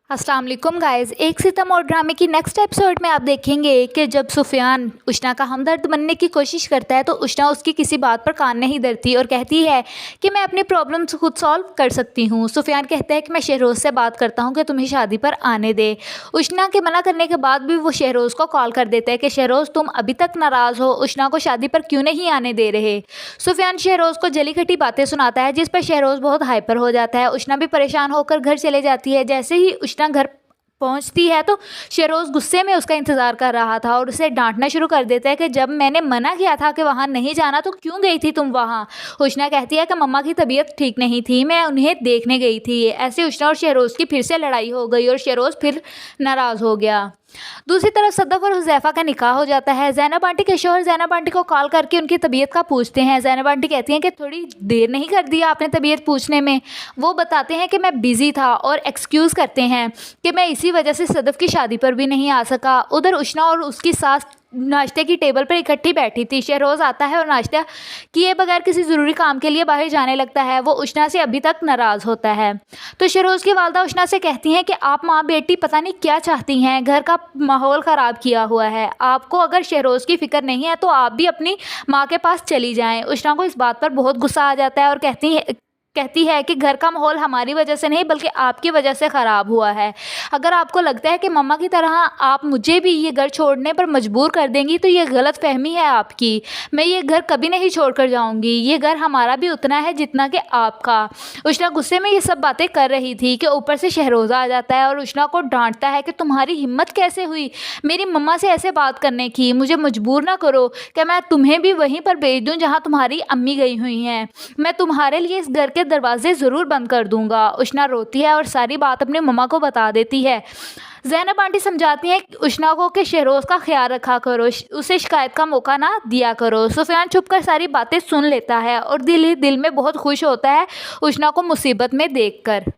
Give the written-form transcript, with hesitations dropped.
अस्सलाम वालेकुम गाइस। एक सितम और ड्रामे की नेक्स्ट एपिसोड में आप देखेंगे कि जब सुफियान उष्णा का हमदर्द बनने की कोशिश करता है तो उष्णा उसकी किसी बात पर कान नहीं धरती और कहती है कि मैं अपनी प्रॉब्लम्स खुद सॉल्व कर सकती हूँ। सुफियान कहता है कि मैं शहरोज़ से बात करता हूँ कि तुम्हें शादी पर आने दे। उष्णा के मना करने के बाद भी वो शहरोज़ को कॉल कर देता है कि शहरोज़ तुम अभी तक नाराज़ हो, उष्णा को शादी पर क्यों नहीं आने दे रहे। सुफियान शहरोज़ को जली खटी बातें सुनाता है जिस पर शहरोज़ बहुत हाइपर हो जाता है। उष्णा भी परेशान होकर घर चले जाती है। जैसे ही उष्णा घर पहुंचती है तो शेरोज़ गुस्से में उसका इंतज़ार कर रहा था और उसे डांटना शुरू कर देता है कि जब मैंने मना किया था कि वहाँ नहीं जाना तो क्यों गई थी तुम वहाँ। उष्णा कहती है कि मम्मा की तबीयत ठीक नहीं थी, मैं उन्हें देखने गई थी। ऐसे उष्णा और शेरोज़ की फिर से लड़ाई हो गई और शेरोज़ फिर नाराज़ हो गया। दूसरी तरफ सदफ और हुज़ैफा का निकाह हो जाता है। ज़ैनब आंटी के शौहर ज़ैनब आंटी को कॉल करके उनकी तबीयत का पूछते हैं। ज़ैनब आंटी कहती हैं कि थोड़ी देर नहीं कर दिया आपने तबीयत पूछने में। वो बताते हैं कि मैं बिज़ी था और एक्सक्यूज़ करते हैं कि मैं इसी वजह से सदफ की शादी पर भी नहीं आ सका। उधर उष्णा और उसकी सास नाश्ते की टेबल पर इकट्ठी बैठी थी। शहरोज़ आता है और नाश्ता किए बगैर किसी ज़रूरी काम के लिए बाहर जाने लगता है। वो उष्णा से अभी तक नाराज़ होता है तो शहरोज़ की वालदा उष्णा से कहती हैं कि आप माँ बेटी पता नहीं क्या चाहती हैं, घर का माहौल ख़राब किया हुआ है। आपको अगर शहरोज़ की फ़िक्र नहीं है तो आप भी अपनी माँ के पास चली जाएं। उष्णा को इस बात पर बहुत गुस्सा आ जाता है और कहती है कि घर का माहौल हमारी वजह से नहीं बल्कि आपकी वजह से ख़राब हुआ है। अगर आपको लगता है कि मम्मा की तरह आप मुझे भी ये घर छोड़ने पर मजबूर कर देंगी तो ये गलत फहमी है आपकी। मैं ये घर कभी नहीं छोड़ कर जाऊँगी। ये घर हमारा भी उतना है जितना कि आपका। उष्णा गुस्से में ये सब बातें कर रही थी कि ऊपर से शहरोज़ा आ जाता है और उष्णा को डांटता है कि तुम्हारी हिम्मत कैसे हुई मेरी मम्मा से ऐसे बात करने की। मुझे मजबूर ना करो कि मैं तुम्हें भी वहीं पर भेज दूँ जहाँ तुम्हारी अम्मी गई हुई हैं। मैं तुम्हारे लिए इस घर के दरवाजे ज़रूर बंद कर दूंगा। उष्णा रोती है और सारी बात अपनी मम्मा को बता देती है। ज़ैनब आंटी समझाती हैं उष्णा को कि शहरोज़ का ख्याल रखा करो, उसे शिकायत का मौका ना दिया करो। सुफियान चुप कर सारी बातें सुन लेता है और दिल ही दिल में बहुत खुश होता है उष्णा को मुसीबत में देखकर।